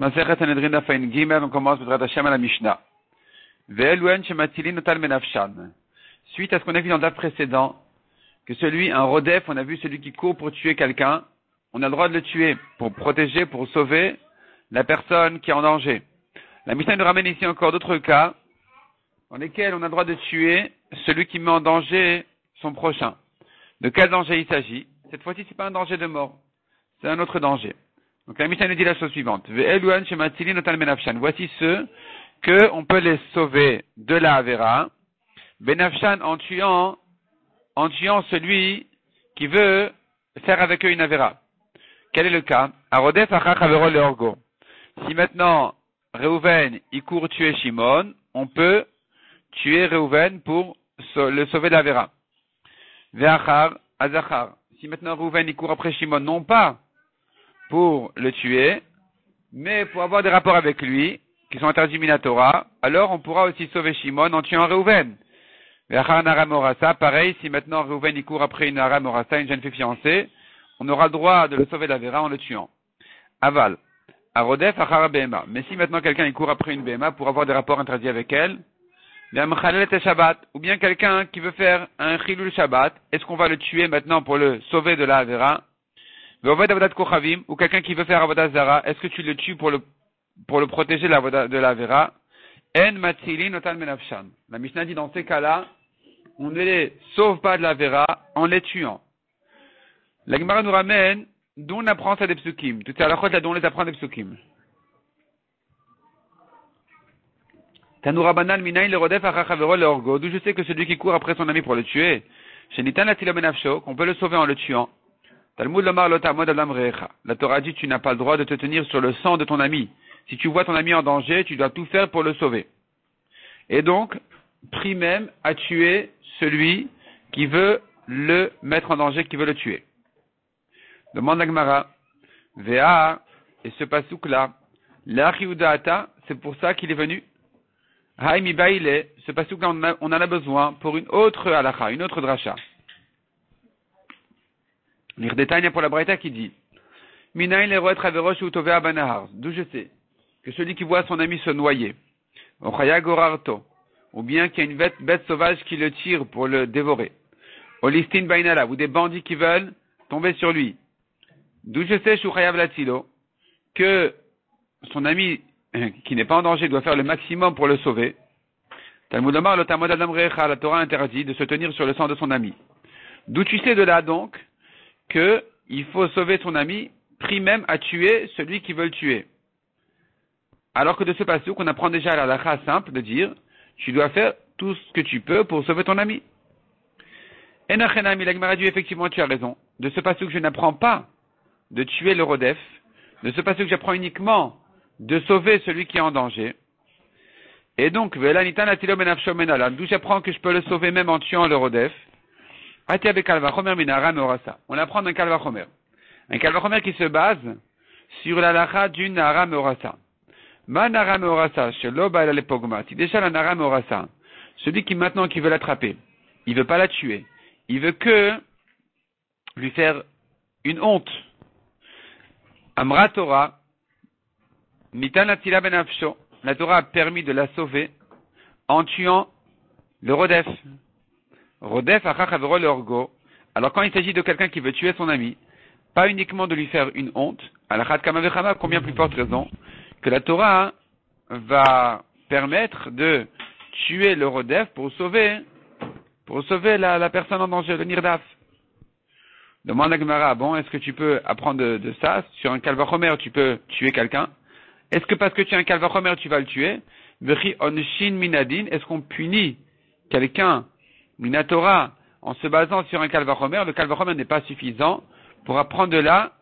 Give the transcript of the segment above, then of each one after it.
Masechet Sanhedrin Daf Ayin Gimel, on commence B'ezrat Hashem à la Mishnah. Ve'eluen shematzilin notal menafshan. Suite à ce qu'on a vu dans le daf précédent, que un rodef, on a vu celui qui court pour tuer quelqu'un, on a le droit de le tuer pour protéger, pour sauver la personne qui est en danger. La Mishnah nous ramène ici encore d'autres cas dans lesquels on a le droit de tuer celui qui met en danger son prochain. De quel danger il s'agit? Cette fois-ci, c'est pas un danger de mort, c'est un autre danger. Donc la Mishnah nous dit la chose suivante. Voici ceux que on peut les sauver de la Avera, benafshan en tuant celui qui veut faire avec eux une Avera. Quel est le cas? Arodef achach avero leorgo. Si maintenant Reuven il court tuer Shimon, on peut tuer Reuven pour le sauver de la Avera. Ve'achar azachar. Si maintenant Reuven il court après Shimon, non pas pour le tuer, mais pour avoir des rapports avec lui, qui sont interdits minatora, alors on pourra aussi sauver Shimon en tuant Reuven. Pareil, si maintenant Reuven il court après une Aram Orasa, une jeune fille fiancée, on aura le droit de le sauver de la Vera en le tuant. Aval. Arodef achar behema. Mais si maintenant quelqu'un il court après une behema pour avoir des rapports interdits avec elle, ou bien quelqu'un qui veut faire un chilul Shabbat, est-ce qu'on va le tuer maintenant pour le sauver de la Avera? Ou quelqu'un qui veut faire avodah zara, est-ce que tu le tues pour le protéger de la Avera? En matzilin notal menafshan. La Mishnah dit dans ces cas-là, on ne les sauve pas de la Avera en les tuant. La Gemara nous ramène d'où on apprend ça des psukim. Tout est à la fois là d'où on les apprend des psukim. Tanoura banal minaï le rodef achachavero le orgo. D'où je sais que celui qui court après son ami pour le tuer, shenitan latilo benafsho, qu'on peut le sauver en le tuant. Talmud lomar lotamod adam recha. La Torah dit tu n'as pas le droit de te tenir sur le sang de ton ami. Si tu vois ton ami en danger, tu dois tout faire pour le sauver. Et donc, prie même à tuer celui qui veut le mettre en danger, qui veut le tuer. Demande la Gemara. Vea, et ce pasouk-là, l'Achiudaata, c'est pour ça qu'il est venu. Haïmi Baile, ce pasouk-là, on en a besoin pour une autre halakha, une autre dracha. L'Irdetania pour la Braïta qui dit Minaï le roet traverosh ou tovea banahar. D'où je sais que celui qui voit son ami se noyer, Ochaya gorarto, ou bien qu'il y a une bête sauvage qui le tire pour le dévorer, Olistin bainala, ou des bandits qui veulent tomber sur lui. D'où je sais, Shuchayav latilo, que son ami qui n'est pas en danger doit faire le maximum pour le sauver. Talmud Omar, le Tamod Adam Recha, la Torah interdit de se tenir sur le sang de son ami. D'où tu sais de là donc que il faut sauver son ami, prie même à tuer celui qui veut le tuer. Alors que de ce passage qu'on apprend déjà à la halakha simple de dire, tu dois faire tout ce que tu peux pour sauver ton ami. Enachenami, la Gemara dit effectivement tu as raison. De ce passage je n'apprends pas de tuer le rodef. De ce passage j'apprends uniquement de sauver celui qui est en danger. Et donc, d'où j'apprends que je peux le sauver même en tuant le rodef. On apprend d'un kalvachomer. Un kalvachomer qui se base sur la lacha d'une nara meorasa. Ma nara meorasa, sheloba el lepogma. Si déjà la nara meorasa, celui qui maintenant qui veut l'attraper, il veut pas la tuer, il veut que lui faire une honte. Amra Torah, mitan atila benafsho. La Torah a permis de la sauver en tuant le rodef. Rodef achach avero le orgo. Alors quand il s'agit de quelqu'un qui veut tuer son ami, pas uniquement de lui faire une honte, alachat kama vechama, combien plus forte raison, que la Torah va permettre de tuer le rodef pour sauver la personne en danger, le nirdaf. Demande à Gemara, bon, est-ce que tu peux apprendre de ça? Sur un kalvachomer, tu peux tuer quelqu'un. Est-ce que parce que tu as un kalvachomer, tu vas le tuer? Vechi onshin minadin, est-ce qu'on punit quelqu'un minatora en se basant sur un kalvachomer? Le kalvachomer n'est pas suffisant pour apprendre de là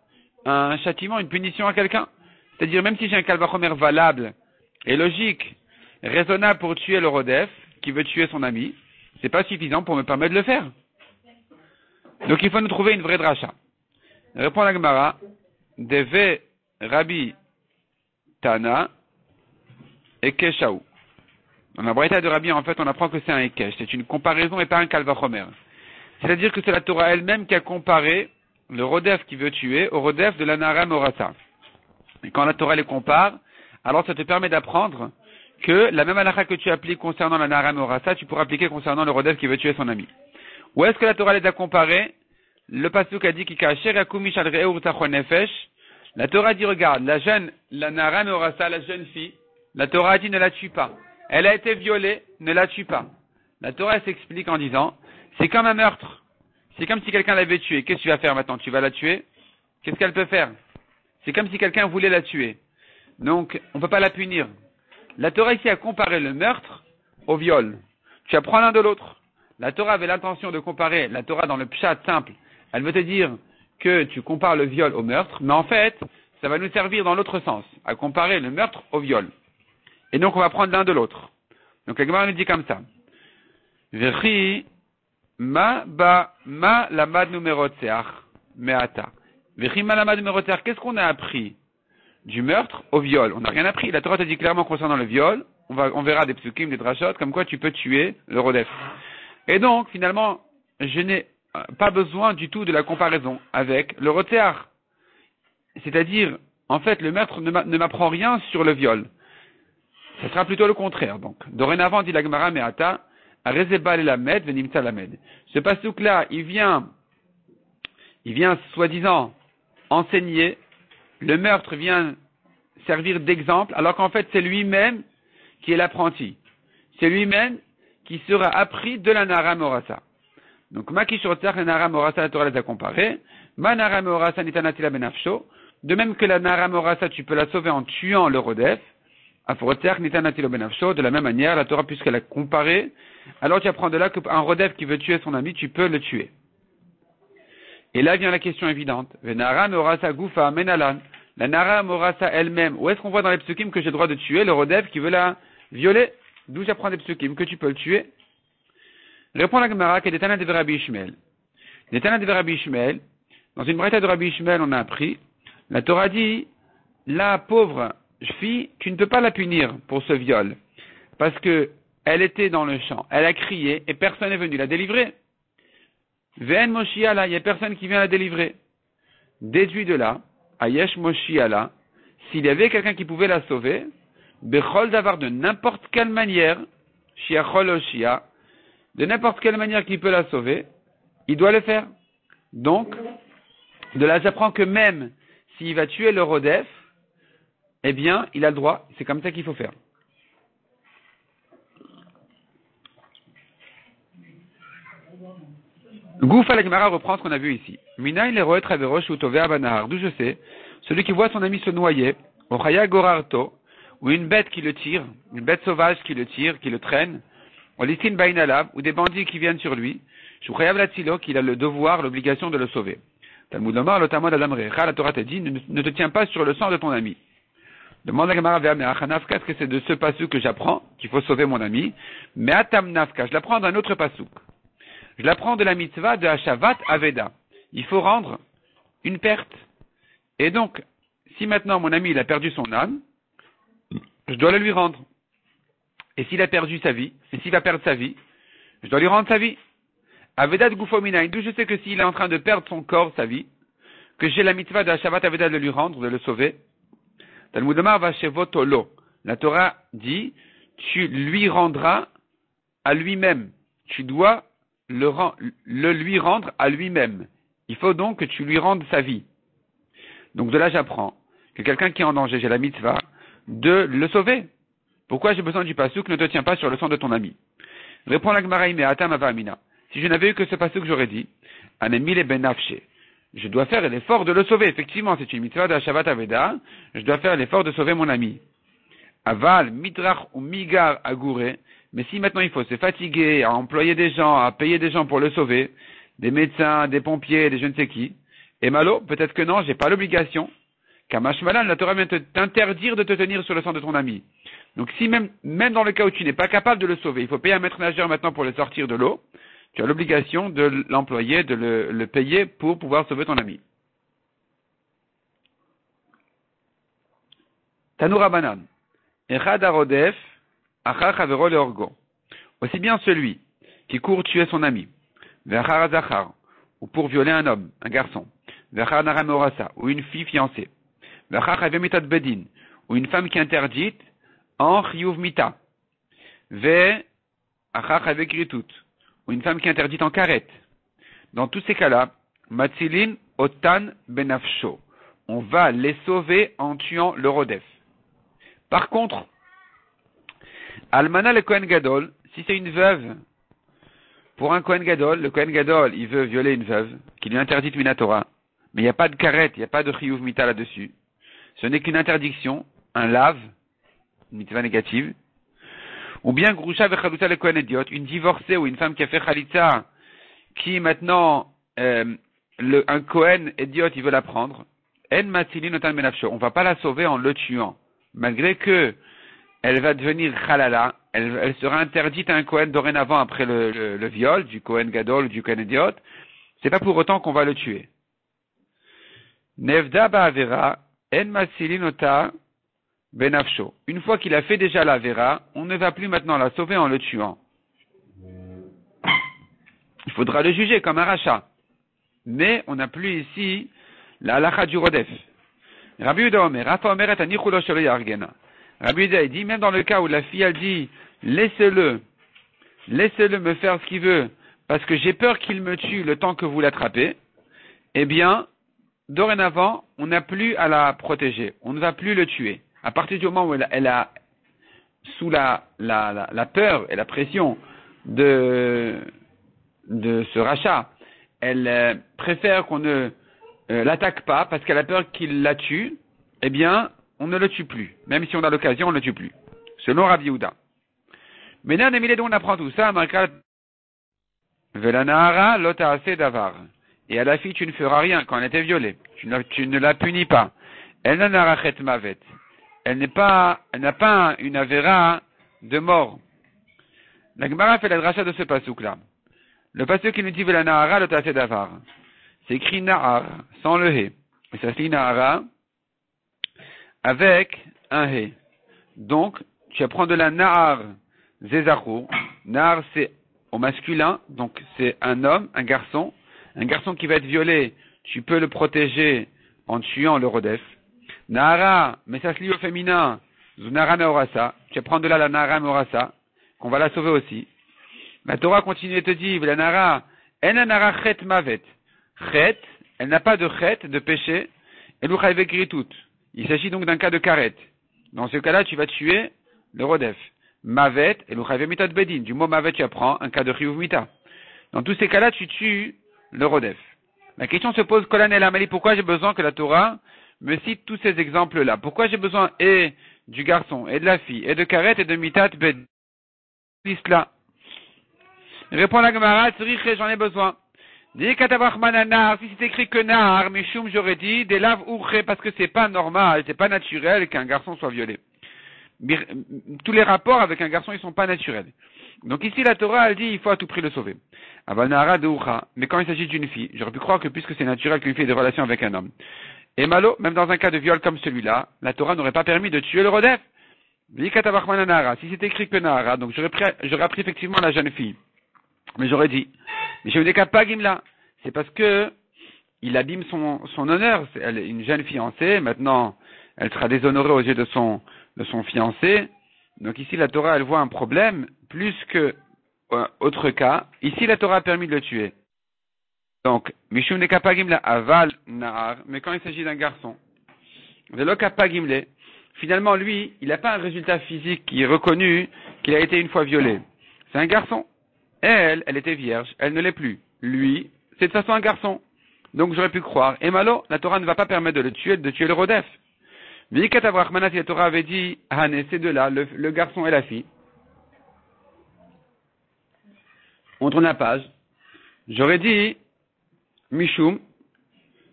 un châtiment, une punition à quelqu'un. C'est-à-dire, même si j'ai un kalvachomer valable et logique, raisonnable pour tuer le rodef, qui veut tuer son ami, c'est pas suffisant pour me permettre de le faire. Donc il faut nous trouver une vraie dracha. Répond la Gemara, Deve Rabbi Tana Ekeshaou. Dans la braïta de Rabbi, en fait, on apprend que c'est un Ekesh. C'est une comparaison et pas un kalvachomer. C'est-à-dire que c'est la Torah elle-même qui a comparé le rodef qui veut tuer au rodef de la Nara Morasa. Et quand la Torah les compare, alors ça te permet d'apprendre que la même halakha que tu appliques concernant la Nahara Meorasa, tu pourras appliquer concernant le Rodef qui veut tuer son ami. Où est-ce que la Torah les a comparés? Le pasuk a dit la Torah dit, regarde, la Nahara Meorasa, la jeune fille, la Torah a dit ne la tue pas. Elle a été violée, ne la tue pas. La Torah s'explique en disant, c'est comme un meurtre. C'est comme si quelqu'un l'avait tuée. Qu'est-ce que tu vas faire maintenant? Tu vas la tuer? Qu'est-ce qu'elle peut faire? C'est comme si quelqu'un voulait la tuer. Donc, on ne peut pas la punir. La Torah ici a comparé le meurtre au viol. Tu apprends l'un de l'autre. La Torah avait l'intention de comparer, la Torah dans le pshat simple, elle veut te dire que tu compares le viol au meurtre, mais en fait, ça va nous servir dans l'autre sens, à comparer le meurtre au viol. Et donc, on va prendre l'un de l'autre. Donc, la Gemara nous dit comme ça. Vechi ma lamad numerotseach meata. Vechi ma lamad numerotseach. Qu'est-ce qu'on a appris du meurtre au viol? On n'a rien appris. La Torah te dit clairement concernant le viol. On verra des psukim, des drashot, comme quoi tu peux tuer le rodef. Et donc, finalement, je n'ai pas besoin du tout de la comparaison avec le rotseach. C'est-à-dire, en fait, le meurtre ne m'apprend rien sur le viol. Ce sera plutôt le contraire. Donc, dorénavant, dit la Gemara Meata, Arezebal Lamed, Venimtsa Lamed. Ce pasuk-là, il vient, soi-disant, enseigner. Le meurtre vient servir d'exemple, alors qu'en fait, c'est lui-même qui est l'apprenti. C'est lui-même qui sera appris de la Nahara Meorasa. Donc, Makishrotzach, la Nahara Meorasa, la Torah les a comparés. Ma Nahara Meorasa nitanatila benafsho. De même que la Nahara Meorasa, tu peux la sauver en tuant le rodef. Afrotzach nitanatila benafsho. De la même manière, la Torah, puisqu'elle a comparé, alors tu apprends de là qu'un rodef qui veut tuer son ami, tu peux le tuer. Et là vient la question évidente. Venara Meorasa Gufa Menalan. La Nahara Meorasa elle-même, où est-ce qu'on voit dans les psukim que j'ai le droit de tuer le rodef qui veut la violer? D'où j'apprends des psukim que tu peux le tuer? Répond la Gemara que des Tana de Rabbi Ishmael. Des Tana de Rabbi Ishmael, dans une braïta de Rabbi Ishmael, on a appris, la Torah dit, la pauvre fille, tu ne peux pas la punir pour ce viol, parce que elle était dans le champ, elle a crié et personne n'est venu la délivrer. Ve'en Moshiala, il n'y a personne qui vient la délivrer. Déduit de là, Ayesh Moshiala, s'il y avait quelqu'un qui pouvait la sauver, Bechol d'avoir de n'importe quelle manière, Shiachol Oshia, de n'importe quelle manière qu'il peut la sauver, il doit le faire. Donc, de là j'apprends que même s'il va tuer le rodef, eh bien, il a le droit, c'est comme ça qu'il faut faire. Goufa la Gemara reprend ce qu'on a vu ici. Mina il est traverosh ou tove abanahar. D'où je sais, celui qui voit son ami se noyer, au chaya gorarto, ou une bête qui le tire, une bête sauvage qui le tire, qui le traîne, ou listin bainalab, ou des bandits qui viennent sur lui, shuchayav latzilo, qu'il a le devoir, l'obligation de le sauver. Talmud Lomar, l'otamod adam recha, la Torah te dit, ne te tiens pas sur le sang de ton ami. Demande la Gemara vers Me'achanafka, est-ce que c'est de ce pasuk que j'apprends, qu'il faut sauver mon ami? Me'atam nafka, je l'apprends d'un autre pasuk. Je l'apprends de la mitzvah de Hashavat Aveda. Il faut rendre une perte. Et donc, si maintenant mon ami il a perdu son âme, je dois le lui rendre. Et s'il a perdu sa vie, et s'il va perdre sa vie, je dois lui rendre sa vie. Aveda de Gufomina, d'où je sais que s'il est en train de perdre son corps, sa vie, que j'ai la mitzvah de Hashavat Aveda de lui rendre, de le sauver. Talmud Omar va chez Votolo. La Torah dit, tu lui rendras à lui-même. Tu dois le lui rendre à lui-même. Il faut donc que tu lui rendes sa vie. Donc de là j'apprends que quelqu'un qui est en danger, j'ai la mitzvah de le sauver. Pourquoi j'ai besoin du pasuk, ne te tiens pas sur le sang de ton ami? Répond la Gemara Atam Ava Amina. Si je n'avais eu que ce pasuk, j'aurais dit, Anemile ben nafshe. Je dois faire l'effort de le sauver. Effectivement, c'est une mitzvah de Hashavat Aveda. Je dois faire l'effort de sauver mon ami. Aval, midrach ou migar agouré. Mais si maintenant il faut se fatiguer à employer des gens, à payer des gens pour le sauver, des médecins, des pompiers, des je ne sais qui, et malo, peut-être que non, j'ai pas l'obligation. Kamashmalan, la Torah vient t'interdire de te tenir sur le sang de ton ami. Donc si même dans le cas où tu n'es pas capable de le sauver, il faut payer un maître nageur maintenant pour le sortir de l'eau, tu as l'obligation de l'employer, de le payer pour pouvoir sauver ton ami. Tanoura Banan. Echad Arodef. Aussi bien celui qui court tuer son ami, ou pour violer un homme, un garçon, ou une fille fiancée, ou une femme qui est interdite en chiyuv mita, ve achach avec ritut, ou une femme qui est interdite en karet. Dans tous ces cas-là, matzilin otan benafsho, on va les sauver en tuant le rodef. Par contre, almana le Kohen Gadol, si c'est une veuve, pour un Kohen Gadol, le Kohen Gadol, il veut violer une veuve, qui lui est interdite minatora, mais il n'y a pas de karet, il n'y a pas de chiyuv mita là-dessus. Ce n'est qu'une interdiction, un lave, une mitzvah négative, ou bien grusha vechalutza le Kohen idiot, une divorcée ou une femme qui a fait chalitza, qui maintenant, un Kohen idiot, il veut la prendre, en matzilin otan benafsho, on va pas la sauver en le tuant, malgré que elle va devenir halala, elle sera interdite à un Kohen dorénavant après le viol du Kohen Gadol ou du Kohen Idiot. C'est pas pour autant qu'on va le tuer. Nevda ba'avera, en masilinota benafsho. Une fois qu'il a fait déjà l'avera, on ne va plus maintenant la sauver en le tuant. Il faudra le juger comme un rachat. Mais on n'a plus ici la halacha du rodef. Rabbi Yehuda Omer, Rafa Omer et anichulo shelo yargena. Rabbi Yehuda dit, même dans le cas où la fille elle dit, laissez-le me faire ce qu'il veut, parce que j'ai peur qu'il me tue le temps que vous l'attrapez, eh bien, dorénavant, on n'a plus à la protéger, on ne va plus le tuer. À partir du moment où elle a sous la peur et la pression de ce rachat, elle préfère qu'on ne l'attaque pas, parce qu'elle a peur qu'il la tue, eh bien, on ne le tue plus. Même si on a l'occasion, on ne le tue plus. Selon Rabbi Yehuda. Maintenant, on apprend tout ça, Velanahara lota'ase davar. Et à la fille, tu ne feras rien quand elle était violée. Tu ne la punis pas. Elle n'anarachet mavet. Elle n'a pas une avera de mort. La Gemara fait la dracha de ce pasouk-là. Le pasouk qui nous dit Velanahara lota'ase davar. C'est écrit nahar, sans le he. Et ça se lit nahara avec un he. Donc, tu apprends de la nahar zezachur. Nahar, c'est au masculin, donc c'est un homme, un garçon qui va être violé, tu peux le protéger en tuant le rodef. Nahara, mais ça se lit au féminin, zunara meorasa, tu apprends de là la nahara meorasa, qu'on va la sauver aussi. La Torah continue et te dit, la nahara, en nahara chet mavet. Chet, elle n'a pas de chet, de péché, et l'uchayve gritut. Il s'agit donc d'un cas de karet. Dans ce cas-là, tu vas tuer le rodef. Mavet et l'uchayve mitat bedin. Du mot mavet, tu apprends un cas de chiyuv mita. Dans tous ces cas-là, tu tues le rodef. La question se pose, Kolan El Amali, pourquoi j'ai besoin que la Torah me cite tous ces exemples-là? Pourquoi j'ai besoin et du garçon, et de la fille, et de karet, et de mitat bedin? Répond la Gemara, j'en ai besoin. Dis si c'est écrit que nar, mishum, j'aurais dit, des laves urche, parce que c'est pas normal, c'est pas naturel qu'un garçon soit violé. Tous les rapports avec un garçon, ils sont pas naturels. Donc ici, la Torah, elle dit, il faut à tout prix le sauver. Aval nahara de urcha. Mais quand il s'agit d'une fille, j'aurais pu croire que puisque c'est naturel qu'une fille ait des relations avec un homme. Et malo, même dans un cas de viol comme celui-là, la Torah n'aurait pas permis de tuer le rodef. Si c'est écrit que nahara, donc j'aurais appris effectivement la jeune fille. Mais j'aurais dit, mais je ne décap pas Gimla. C'est parce que il abîme son honneur. Elle est une jeune fiancée. Maintenant, elle sera déshonorée aux yeux de son fiancé. Donc ici, la Torah, elle voit un problème plus que autre cas. Ici, la Torah a permis de le tuer. Donc, Mishum décap pas Gimla aval nahar. Mais quand il s'agit d'un garçon, velo kappa Gimle. Finalement, lui, il n'a pas un résultat physique qui est reconnu qu'il a été une fois violé. C'est un garçon. Elle était vierge, elle ne l'est plus. Lui, c'est de toute façon un garçon. Donc j'aurais pu croire. Et malo, la Torah ne va pas permettre de tuer le rodef. Si la Torah avait dit, ces deux-là, le garçon et la fille. On tourne la page. J'aurais dit, Mishum,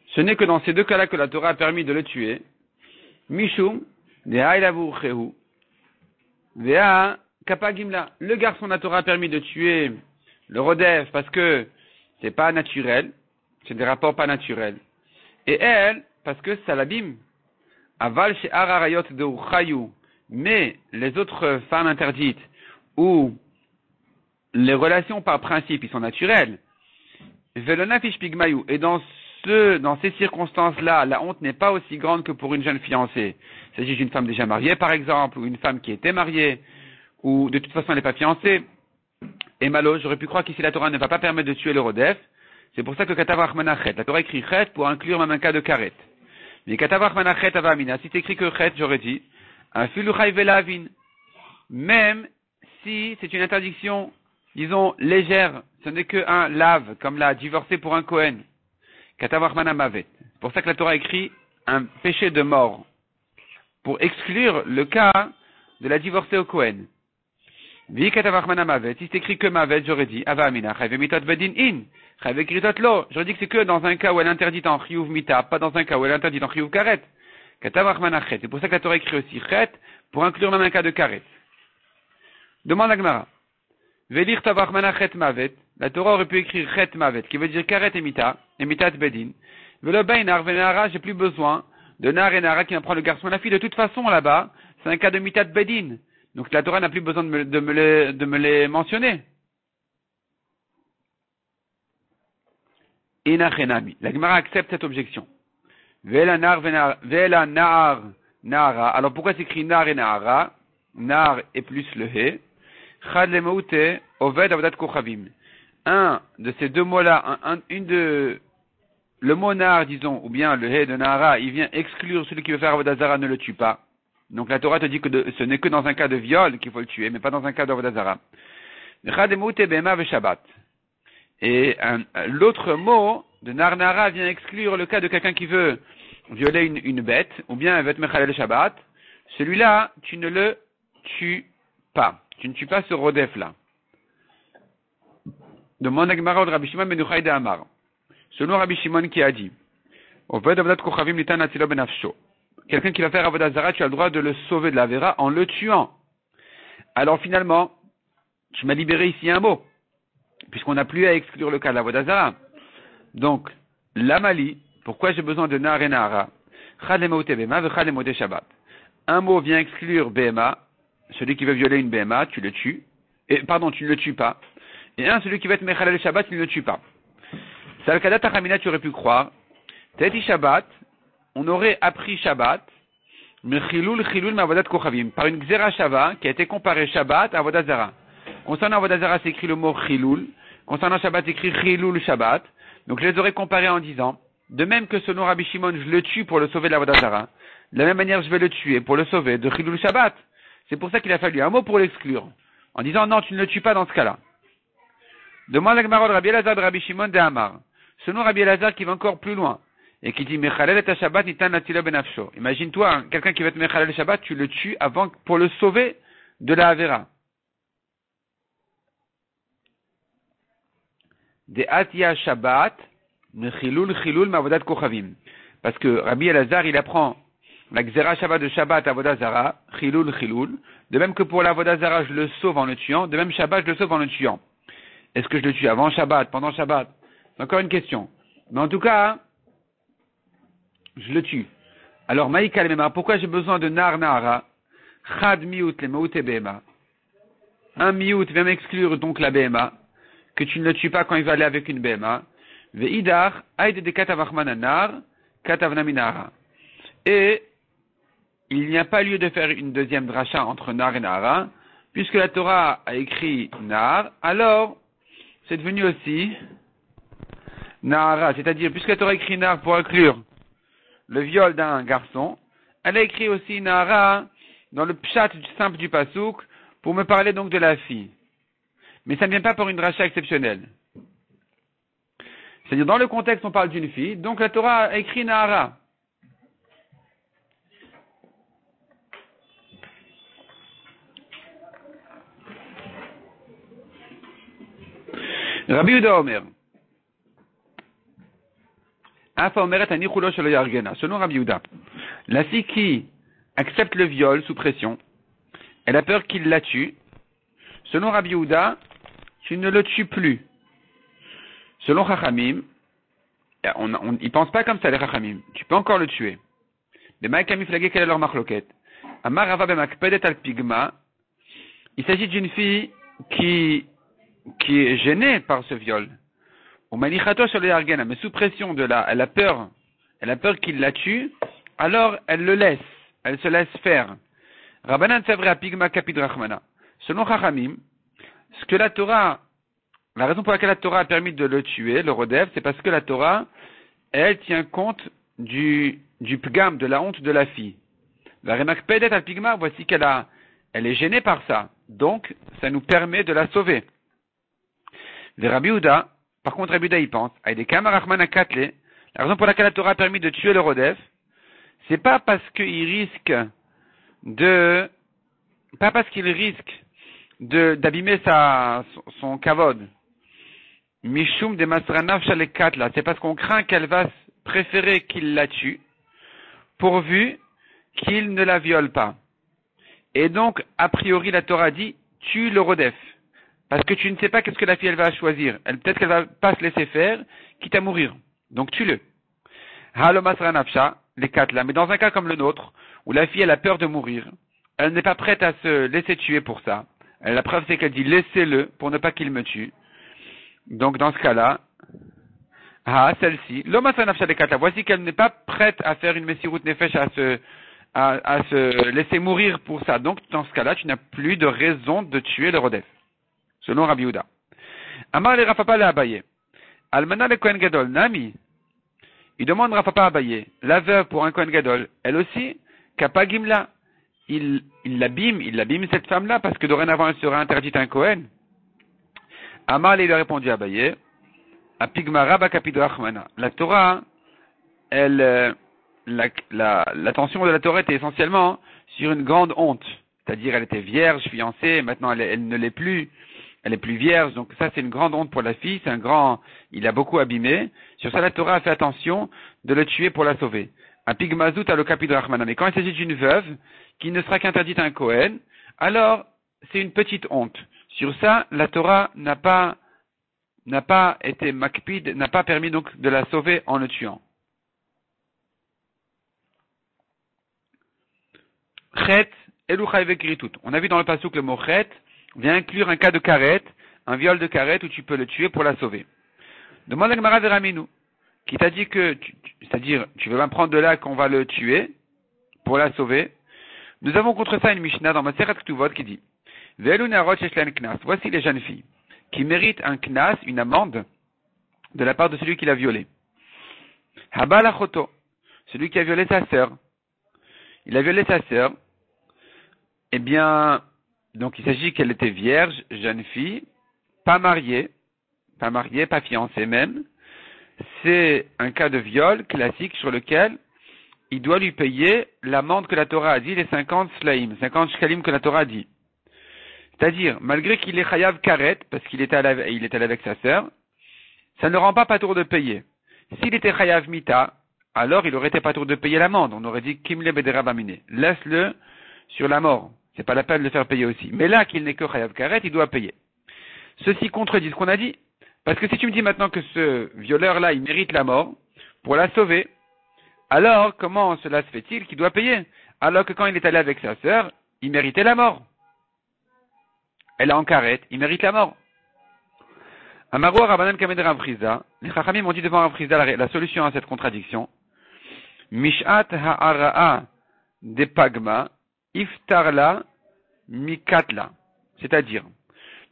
ce n'est que dans ces deux cas-là que la Torah a permis de le tuer. Mishum, Vea Kappa Gimla. Le garçon, la Torah a permis de tuer le rodef parce que c'est pas naturel, c'est des rapports pas naturels. Et elle, parce que ça l'abîme. Aval chez Ararayot de Uchayou. Mais les autres femmes interdites, où les relations par principe, ils sont naturelles. Velona Fishpigmayou. Et dans dans ces circonstances-là, la honte n'est pas aussi grande que pour une jeune fiancée. Il s'agit d'une femme déjà mariée, par exemple, ou une femme qui était mariée, ou de toute façon elle n'est pas fiancée. Et malo, j'aurais pu croire qu'ici la Torah ne va pas permettre de tuer le rodef. C'est pour ça que Katavach Manachet, la Torah écrit Chet pour inclure même un cas de Karet. Mais Katavach Manachet Avamina, si c'est écrit que Chet, j'aurais dit, un filuchai velavin. Même si c'est une interdiction, disons, légère, ce n'est qu'un lave, comme l'a divorcé pour un Kohen. Katavach Manamavet. C'est pour ça que la Torah écrit un péché de mort. Pour exclure le cas de la divorcée au Kohen. Vi Katavach Manamavet. Si c'est écrit que Mavet, j'aurais dit, Avamina, Chayve mitot bedin in. Chayve kritot lo. J'aurais dit que c'est que dans un cas où elle est interdite en chiyuv mita, pas dans un cas où elle est interdite en chiyuv karet. Katavach Manachet. C'est pour ça que la Torah écrit aussi Chet, pour inclure même un cas de karet. Demande la Gemara. Velir Tavach Manachet Mavet. La Torah aurait pu écrire Chet Mavet, qui veut dire karet et mitat bedin. Velo beinar venara, j'ai plus besoin de nar et nara qui m'apprend le garçon et la fille. De toute façon, là-bas, c'est un cas de mitat bedin. Donc la Torah n'a plus besoin de me les mentionner. Enachenami. La Gemara accepte cette objection. Vela nar nara. Alors pourquoi s'écrit nar et nara? Nar et plus le he. Chad le moute oved avodat kochavim. Un de ces deux mots-là, le mot nar, disons, ou bien le he de nara, il vient exclure celui qui veut faire avodat zara, ne le tue pas. Donc la Torah te dit que ce n'est que dans un cas de viol qu'il faut le tuer, mais pas dans un cas d'avodat zara. Chad le moute bema ve shabbat. Et l'autre mot de narnara vient exclure le cas de quelqu'un qui veut violer une bête, ou bien veut mechalel Shabbat. Celui-là, tu ne le tues pas. Tu ne tues pas ce rodef-là. Demande à Gemara de Rabbi Shimon ben Yochai de Amar. Selon Rabbi Shimon qui a dit, quelqu'un qui va faire avodat zara, tu as le droit de le sauver de la vera en le tuant. Alors finalement, tu m'as libéré ici un mot, puisqu'on n'a plus à exclure le cas de l'avodat zara. Donc, l'amali, pourquoi j'ai besoin de nar et nara? Un mot vient exclure bema, celui qui veut violer une bema, tu le tues. Tu ne le tues pas. Et celui qui veut être mechalel Shabbat, tu ne le tues pas. Salkadat Achamina, tu aurais pu croire. Teti Shabbat, on aurait appris Shabbat, mais chilul ma'avodat kochavim, par une xera shava qui a été comparée Shabbat à avodat zara. Concernant avodat zara, c'est écrit le mot chilul. Concernant Shabbat, c'est écrit chilul Shabbat. Donc je les aurais comparés en disant, de même que selon Rabbi Shimon, je le tue pour le sauver de l'avodat zara, de la même manière je vais le tuer pour le sauver de chilul Shabbat. C'est pour ça qu'il a fallu un mot pour l'exclure. En disant, non, tu ne le tues pas dans ce cas-là. Demande la Gemara de Rabbi Elazar de Rabbi Shimon de Amar. Selon Rabbi Elazar qui va encore plus loin, et qui dit, Mechalel et Shabbat nitan latila benafsho. Imagine-toi, quelqu'un qui va te Mechalel Shabbat, tu le tues avant, pour le sauver de la Avera. De Atia Shabbat, chilul ma'avodat kochavim. Parce que Rabbi Elazar, il apprend la Xera Shabbat de Shabbat avodat zara, chilul. De même que pour l'avodat zara, je le sauve en le tuant, de même Shabbat, je le sauve en le tuant. Est-ce que je le tue avant Shabbat, pendant Shabbat? C'est encore une question. Mais en tout cas, je le tue. Alors, Maïka le pourquoi j'ai besoin de nar nara? Chad miut le maut et bema. Un miut vient m'exclure donc la bema, que tu ne le tues pas quand il va aller avec une bema. Ve'idar, aïd de katavachmananar, katavnaminara. Et il n'y a pas lieu de faire une deuxième dracha entre nar et nara, puisque la Torah a écrit nar, alors c'est devenu aussi nara, c'est-à-dire puisque la Torah a écrit nar pour inclure le viol d'un garçon, elle a écrit aussi nara dans le pshat simple du pasouk pour me parler donc de la fille. Mais ça ne vient pas pour une dracha exceptionnelle. C'est-à-dire dans le contexte on parle d'une fille, donc la Torah a écrit nara. Rabbi Yehuda Omer. Selon Rabbi Yehuda, la fille qui accepte le viol sous pression, elle a peur qu'il la tue. Selon Rabbi Yehuda, tu ne le tues plus. Selon Chachamim, ils pensent pas comme ça les Chachamim. Tu peux encore le tuer. Mais Maïkami flagé, quelle est leur marloquette? Amar Rava bemakpedet al pigma. Il s'agit d'une fille qui est gênée par ce viol. Ou manichato sur les argana, mais sous pression elle a peur qu'il la tue, alors elle se laisse faire. Rabbanan Savre Pigma Kapid Rachmana. Selon Chachamim, la raison pour laquelle la Torah a permis de le tuer, le Rodef, c'est parce que la Torah, elle tient compte du pgam, de la honte de la fille. La Remak Pedet al Pigma, voici elle est gênée par ça. Donc, ça nous permet de la sauver. Le Rabbi Houda, par contre, Rabbi Houda y pense, Aïdekam Rachmana Katle, la raison pour laquelle la Torah a permis de tuer le Rodef, c'est pas parce qu'il risque d'abîmer son kavod. Mishum de Masranav Shalekatla, c'est parce qu'on craint qu'elle va préférer qu'il la tue, pourvu qu'il ne la viole pas. Et donc, a priori, la Torah dit, tue le Rodef. Parce que tu ne sais pas qu'est-ce que la fille elle va choisir. Peut-être qu'elle va pas se laisser faire, quitte à mourir. Donc tue-le. Halo Masranafsha, les Katla. Mais dans un cas comme le nôtre, où la fille elle a peur de mourir, elle n'est pas prête à se laisser tuer pour ça. La preuve c'est qu'elle dit laissez-le pour ne pas qu'il me tue. Donc dans ce cas-là, celle-ci, l'Omasranafsha les Katla, voici qu'elle n'est pas prête à faire une Messirut Nefesh à se laisser mourir pour ça. Donc dans ce cas-là, tu n'as plus de raison de tuer le Rodef. Selon Rabbi Houda. Amar le Rafapa le Abaye. Almana le Kohen Gadol, Nami. Il demande Rafapa Abaye, la veuve pour un Kohen Gadol, elle aussi, Kappa Gimla. Il l'abîme cette femme-là, parce que dorénavant elle sera interdite à un Kohen. Amar lui a répondu Abaye, Apigmara Bakapid Rachmana. La Torah, l'attention de la Torah était essentiellement sur une grande honte. C'est-à-dire, elle était vierge, fiancée, maintenant elle ne l'est plus. Elle est plus vierge, donc ça c'est une grande honte pour la fille, il a beaucoup abîmé. Sur ça la Torah a fait attention de le tuer pour la sauver. Un pigmazout à l'okapid rachmana. Mais quand il s'agit d'une veuve, qui ne sera qu'interdite à un Kohen, alors c'est une petite honte. Sur ça, la Torah n'a pas été makpid, n'a pas permis donc de la sauver en le tuant. Chet, eluchai vekritut. On a vu dans le pasuk le mot chet, vient inclure un cas de karet, un viol de karet où tu peux le tuer pour la sauver. Demande à Gemara Veraminu, qui t'a dit que, c'est-à-dire, tu veux bien prendre de là qu'on va le tuer pour la sauver. Nous avons contre ça une Mishnah dans Masechet Ktuvot qui dit, Ve'elu narot sheshlen knas. Voici les jeunes filles qui méritent un knas, une amende, de la part de celui qui l'a violée. Habal achoto, celui qui a violé sa sœur. Il a violé sa sœur. Eh bien, donc il s'agit qu'elle était vierge, jeune fille, pas mariée, pas fiancée même. C'est un cas de viol classique sur lequel il doit lui payer l'amende que la Torah a dit, les 50 slaim, 50 shkalim que la Torah a dit. C'est-à-dire, malgré qu'il est chayav karet, parce qu'il est allé avec sa sœur, ça ne rend pas patour de payer. S'il était chayav mita, alors il aurait été patour de payer l'amende. On aurait dit kimle bedera bamine. Laisse-le sur la mort. C'est pas la peine de le faire payer aussi. Mais là, qu'il n'est que chayav karet, il doit payer. Ceci contredit ce qu'on a dit. Parce que si tu me dis maintenant que ce violeur-là, il mérite la mort, pour la sauver, alors comment cela se fait-il qu'il doit payer? Alors que quand il est allé avec sa sœur, il méritait la mort. Elle est en karet, il mérite la mort. Amaru Rabbanan Kamed Rav Chizda, les Chachamim ont dit devant Rav Chizda la solution à cette contradiction. Mishat ha'ara'a de pagma, iftarla mikatla. C'est-à-dire,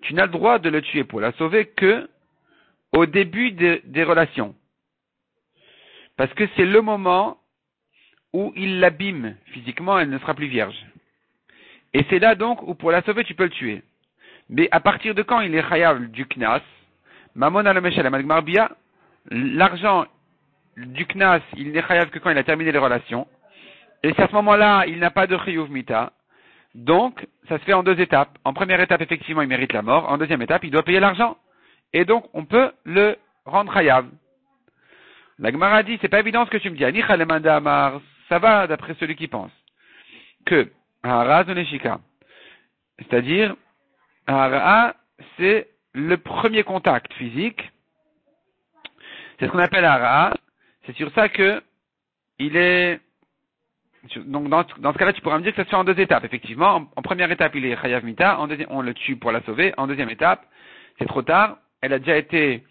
tu n'as le droit de le tuer pour la sauver que au début des relations. Parce que c'est le moment où il l'abîme physiquement, elle ne sera plus vierge. Et c'est là donc où pour la sauver, tu peux le tuer. Mais à partir de quand il est chayav du knas, mamon al meshalem al gmarbia, l'argent du knas, il n'est chayav que quand il a terminé les relations. Et c'est à ce moment-là, il n'a pas de chiyuv mita. Donc, ça se fait en deux étapes. En première étape, effectivement, il mérite la mort. En deuxième étape, il doit payer l'argent. Et donc, on peut le rendre chayav. La Gemara dit, c'est pas évident ce que tu me dis. Anicha le manda amar, ça va d'après celui qui pense que hara zoneshika, c'est-à-dire hara, c'est le premier contact physique. C'est ce qu'on appelle hara. C'est sur ça que il est. Donc dans ce cas-là, tu pourras me dire que ça se fait en deux étapes. Effectivement, en première étape, il est chayav mita. En deuxième, on le tue pour la sauver. En deuxième étape, c'est trop tard. Elle a déjà été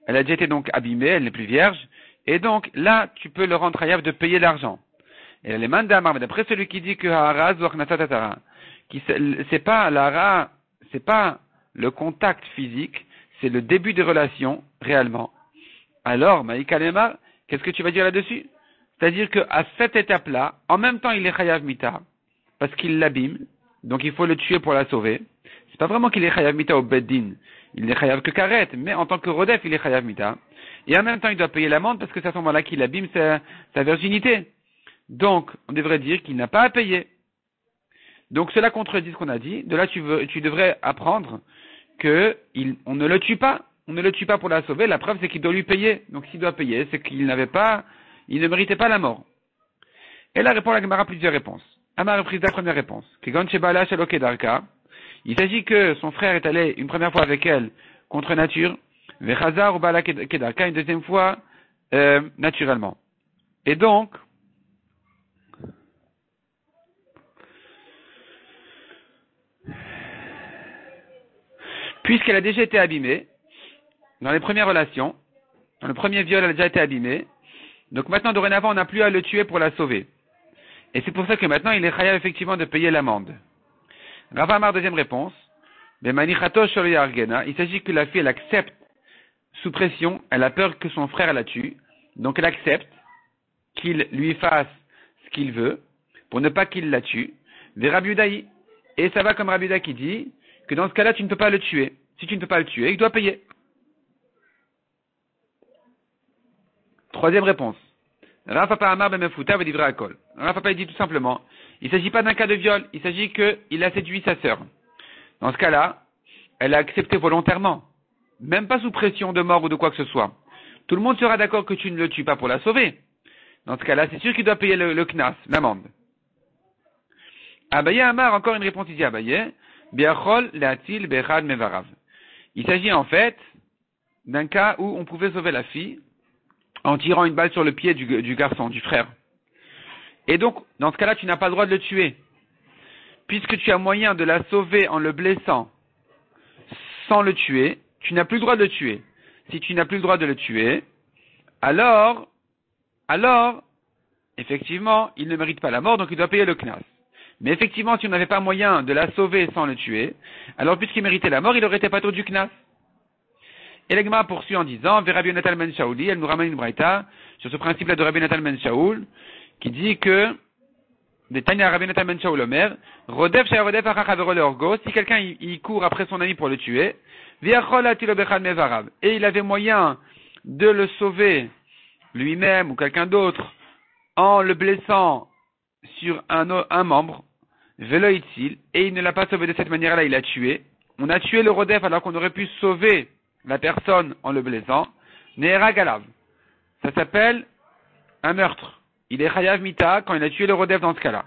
elle a déjà été donc abîmée, elle n'est plus vierge, et donc là, tu peux le rendre chayav de payer l'argent. Et les mandamar, mais d'après celui qui dit que ha'ara zuachnatatatara, c'est pas l'hara, c'est pas le contact physique, c'est le début des relations, réellement. Alors, Maïkalema, qu'est-ce que tu vas dire là-dessus? C'est-à-dire qu'à cette étape-là, en même temps, il est chayav mita, parce qu'il l'abîme, donc il faut le tuer pour la sauver. C'est pas vraiment qu'il est chayav mita au beddin, il n'est chayav que karet, mais en tant que rodef, il est chayav mita. Et en même temps, il doit payer l'amende parce que c'est à ce moment-là qu'il abîme sa virginité. Donc, on devrait dire qu'il n'a pas à payer. Donc, cela contredit ce qu'on a dit. De là, tu devrais apprendre on ne le tue pas. On ne le tue pas pour la sauver. La preuve, c'est qu'il doit lui payer. Donc, s'il doit payer, c'est qu'il ne méritait pas la mort. Et là, répond la Gemara plusieurs réponses. Amar reprise la première réponse. Il s'agit que son frère est allé une première fois avec elle contre nature. Vechazar ou Bala Kedarka une deuxième fois, naturellement. Et donc, puisqu'elle a déjà été abîmée, dans les premières relations, dans le premier viol, elle a déjà été abîmée, donc maintenant, dorénavant, on n'a plus à le tuer pour la sauver. Et c'est pour ça que maintenant, il est chayav effectivement de payer l'amende. Rav Amar, deuxième réponse. Il s'agit que la fille, elle accepte sous pression, elle a peur que son frère la tue, donc elle accepte qu'il lui fasse ce qu'il veut, pour ne pas qu'il la tue. Des Rabbi Yudaï. Et ça va comme Rabbi Yudaï qui dit que dans ce cas-là, tu ne peux pas le tuer. Si tu ne peux pas le tuer, il doit payer. Troisième réponse. Rav Papa Amar ben Mefuta veut livrer à Kol. Rav Papa dit tout simplement, il ne s'agit pas d'un cas de viol, il s'agit qu'il a séduit sa sœur. Dans ce cas-là, elle a accepté volontairement, même pas sous pression de mort ou de quoi que ce soit. Tout le monde sera d'accord que tu ne le tues pas pour la sauver. Dans ce cas-là, c'est sûr qu'il doit payer le knas, l'amende. Abaye Amar, encore une réponse ici, Abaye. Biachol le'atil bechad mevarav. Il s'agit en fait d'un cas où on pouvait sauver la fille en tirant une balle sur le pied du garçon, du frère. Et donc, dans ce cas-là, tu n'as pas le droit de le tuer. Puisque tu as moyen de la sauver en le blessant sans le tuer, tu n'as plus le droit de le tuer. Si tu n'as plus le droit de le tuer, alors, effectivement, il ne mérite pas la mort, donc il doit payer le knas. Mais effectivement, si on n'avait pas moyen de la sauver sans le tuer, alors puisqu'il méritait la mort, il aurait été pas du knas. Et l'Egma poursuit en disant, Rabbi Yonatan ben Shaouli, elle nous ramène une braïta sur ce principe-là de Rabbi Yonatan ben Shaoul, qui dit que, de Tanya Rabbi Yonatan ben Shaoul Omer, Rodef Shaya Rodef Achachavero Leorgo, si quelqu'un il court après son ami pour le tuer, Viachol Atilo Bechad Mevarav, et il avait moyen de le sauver lui-même ou quelqu'un d'autre en le blessant sur un membre, Velo Itzil, et il ne l'a pas sauvé de cette manière-là, il l'a tué. On a tué le Rodef alors qu'on aurait pu sauver la personne en le blessant, Nehera Galav. Ça s'appelle un meurtre. Il est Chayav Mita quand il a tué le Rodef dans ce cas-là.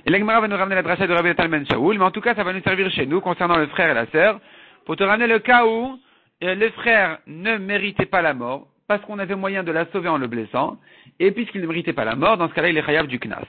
Et l'Egmara va nous ramener la dracha de Rabbi Yonatan ben Shaoul, mais en tout cas ça va nous servir chez nous concernant le frère et la sœur, pour te ramener le cas où le frère ne méritait pas la mort, parce qu'on avait moyen de la sauver en le blessant, et puisqu'il ne méritait pas la mort, dans ce cas-là il est Chayav du Knas.